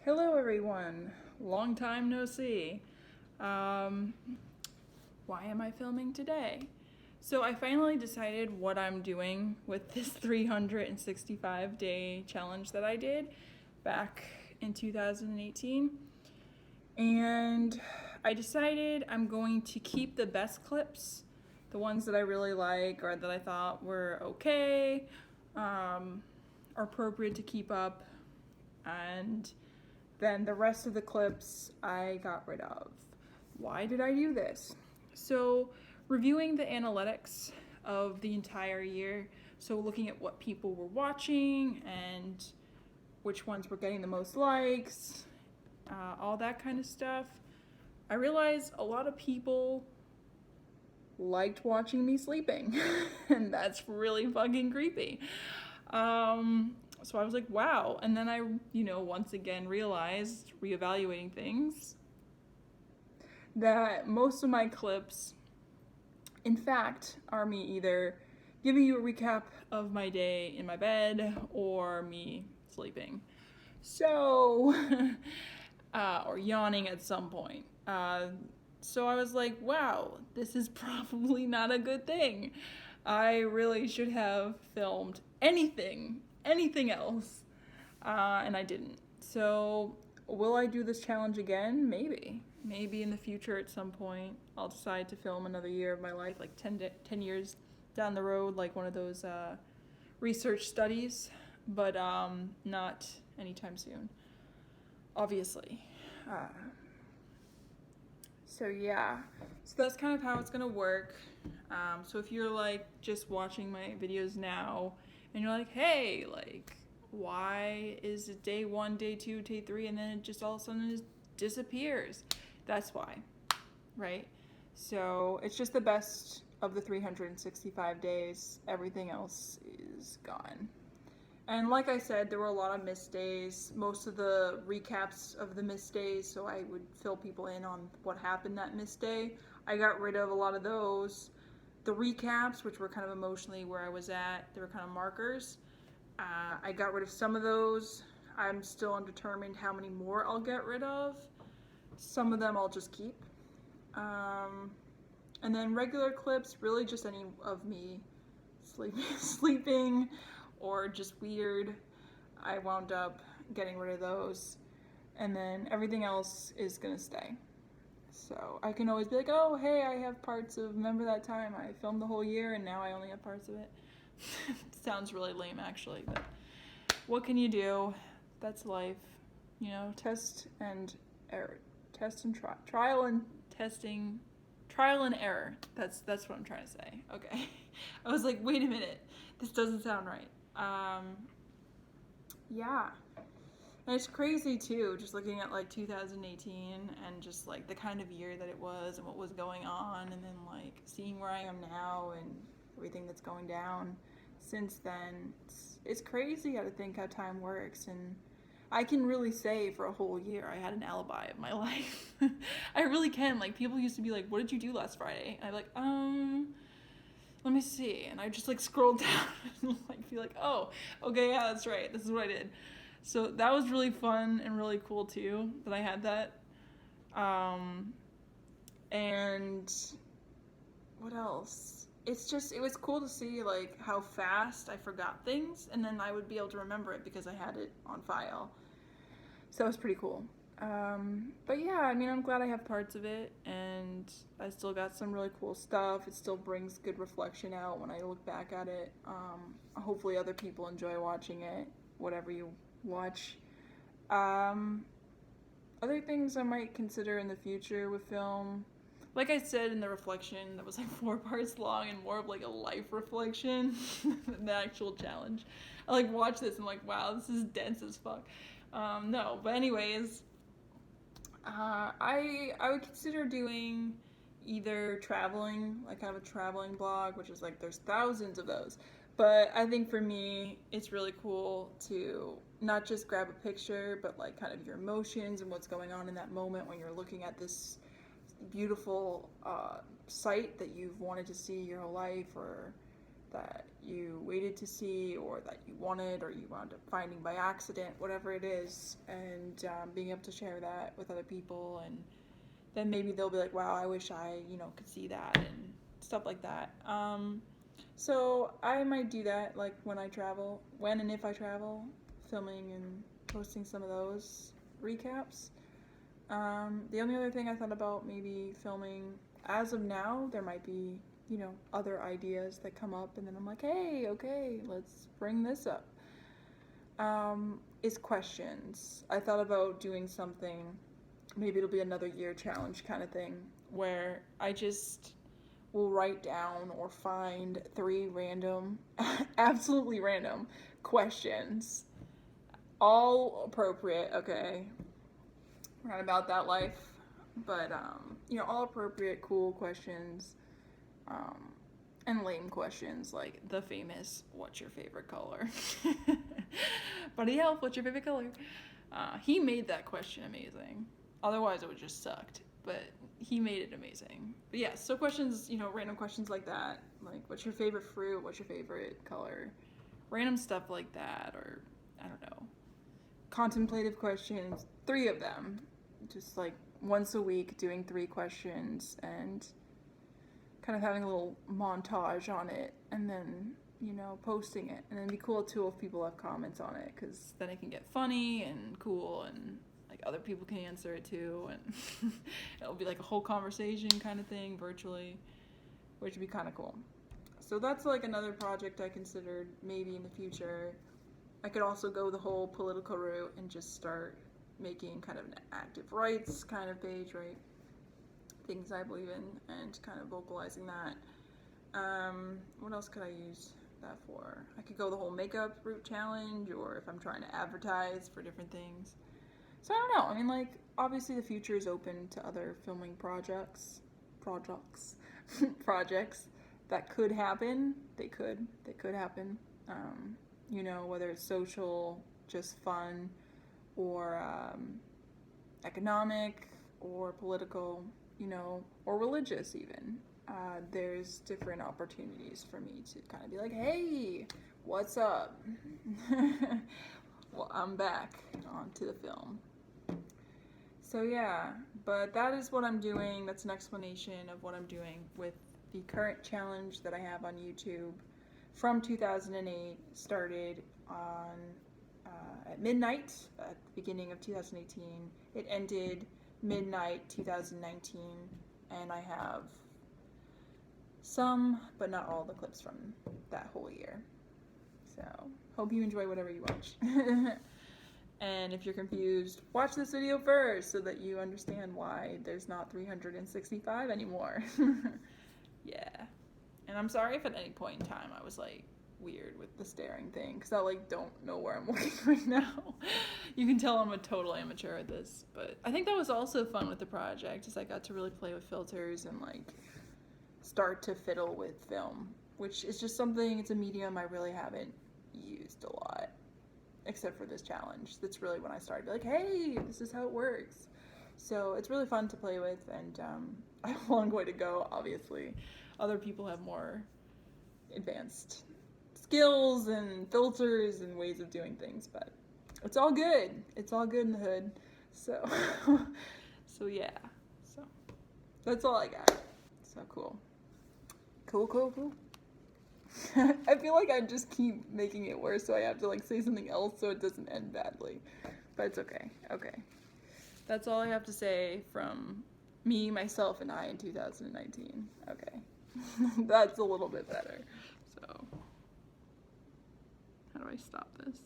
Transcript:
Hello, everyone. Long time no see. Why am I filming today? So, I finally decided what I'm doing with this 365-day challenge that I did back in 2018. And I decided I'm going to keep the best clips, the ones that I really like or that I thought were okay, are appropriate to keep up, and then the rest of the clips I got rid of. Why did I do this? So, reviewing the analytics of the entire year, so looking at what people were watching and which ones were getting the most likes, all that kind of stuff, I realized a lot of people liked watching me sleeping, and that's really fucking creepy. So I was like, wow. And then I, once again realized, reevaluating things, that most of my clips, in fact, are me either giving you a recap of my day in my bed or me sleeping. So, or yawning at some point. So I was like, wow, this is probably not a good thing. I really should have filmed anything else, and I didn't. So, will I do this challenge again? Maybe. Maybe in the future at some point, I'll decide to film another year of my life, like 10 years down the road, like one of those research studies, but not anytime soon, obviously. So yeah, so that's kind of how it's gonna work. So if you're like just watching my videos now and you're like, hey, like, why is it day 1, day 2, day 3, and then it just all of a sudden just disappears? That's why, right? So it's just the best of the 365 days. Everything else is gone. And like I said, there were a lot of missed days. Most of the recaps of the missed days, so I would fill people in on what happened that missed day. I got rid of a lot of those. The recaps, which were kind of emotionally where I was at, they were kind of markers. I got rid of some of those. I'm still undetermined how many more I'll get rid of. Some of them I'll just keep. And then regular clips, really just any of me sleeping or just weird. I wound up getting rid of those. And then everything else is gonna stay. So I can always be like, oh, hey, I have parts of, remember that time I filmed the whole year and now I only have parts of it. Sounds really lame, actually, but what can you do? That's life. Test and error. Test and try. Trial and testing. Trial and error. That's what I'm trying to say. Okay. I was like, wait a minute. This doesn't sound right. Yeah. And it's crazy too, just looking at like 2018 and just like the kind of year that it was and what was going on, and then like seeing where I am now and everything that's going down since then. It's crazy how to think how time works, and I can really say for a whole year I had an alibi of my life. I really can. Like, people used to be like, what did you do last Friday? And I'd be like, let me see. And I just like scroll down and like be like, oh, okay, yeah, that's right. This is what I did. So that was really fun and really cool too, that I had that. And what else? It was cool to see like how fast I forgot things, and then I would be able to remember it because I had it on file. So that was pretty cool. But yeah, I mean, I'm glad I have parts of it, and I still got some really cool stuff. It still brings good reflection out when I look back at it. Hopefully other people enjoy watching it, whatever you watch. Other things I might consider in the future with film, like I said in the reflection that was like 4 parts long and more of like a life reflection than the actual challenge. I like watch this and I'm like, wow, this is dense as fuck. No, but anyways, I would consider doing either traveling, like I have a traveling blog, which is like there's thousands of those. But I think for me, it's really cool to not just grab a picture, but like kind of your emotions and what's going on in that moment when you're looking at this beautiful site that you've wanted to see your whole life, or that you waited to see, or that you wanted, or you wound up finding by accident, whatever it is, and being able to share that with other people, and then maybe they'll be like, wow, I wish I, could see that, and stuff like that. So I might do that, like when and if I travel, filming and posting some of those recaps. The only other thing I thought about maybe filming, as of now, there might be, other ideas that come up, and then I'm like, hey, okay, let's bring this up. Is questions. I thought about doing something, maybe it'll be another year challenge kind of thing, where I just will write down or find 3 random, absolutely random questions, all appropriate, okay? We're not about that life, but, all appropriate, cool questions, and lame questions, like the famous, what's your favorite color? Buddy Health, what's your favorite color? He made that question amazing. Otherwise, it would just sucked, but he made it amazing. But yeah, so questions, random questions like that, like what's your favorite fruit, what's your favorite color, random stuff like that, or I don't know, contemplative questions, 3 of them, just like once a week doing 3 questions and kind of having a little montage on it, and then posting it, and then it'd be cool too if people have comments on it, because then it can get funny and cool, and like other people can answer it too, and it'll be like a whole conversation kind of thing virtually, which would be kind of cool. So that's like another project I considered maybe in the future. I could also go the whole political route and just start making kind of an active rights kind of page, right? Things I believe in, and kind of vocalizing that. What else could I use that for? I could go the whole makeup route challenge, or if I'm trying to advertise for different things. So I don't know. I mean, like, obviously the future is open to other filming projects that could happen. They could happen. Whether it's social, just fun, or economic, or political, or religious even. There's different opportunities for me to kind of be like, hey, what's up? Well, I'm back onto the film. So yeah, but that is what I'm doing. That's an explanation of what I'm doing with the current challenge that I have on YouTube from 2008. Started on at midnight at the beginning of 2018. It ended midnight 2019, and I have some, but not all, the clips from that whole year. So hope you enjoy whatever you watch. And if you're confused, watch this video first so that you understand why there's not 365 anymore. Yeah. And I'm sorry if at any point in time I was like weird with the staring thing, because I like don't know where I'm looking right now. You can tell I'm a total amateur at this, but I think that was also fun with the project, is I got to really play with filters and like start to fiddle with film, which is just something, it's a medium I really haven't used a lot, except for this challenge. That's really when I started to be like, hey, this is how it works. So it's really fun to play with, and I have a long way to go, obviously. Other people have more advanced skills and filters and ways of doing things, but it's all good. It's all good in the hood. So, so yeah. So that's all I got. So cool. Cool. I feel like I just keep making it worse, so I have to like say something else so it doesn't end badly. But it's okay. Okay. That's all I have to say from me, myself, and I in 2019. Okay. That's a little bit better. So, how do I stop this?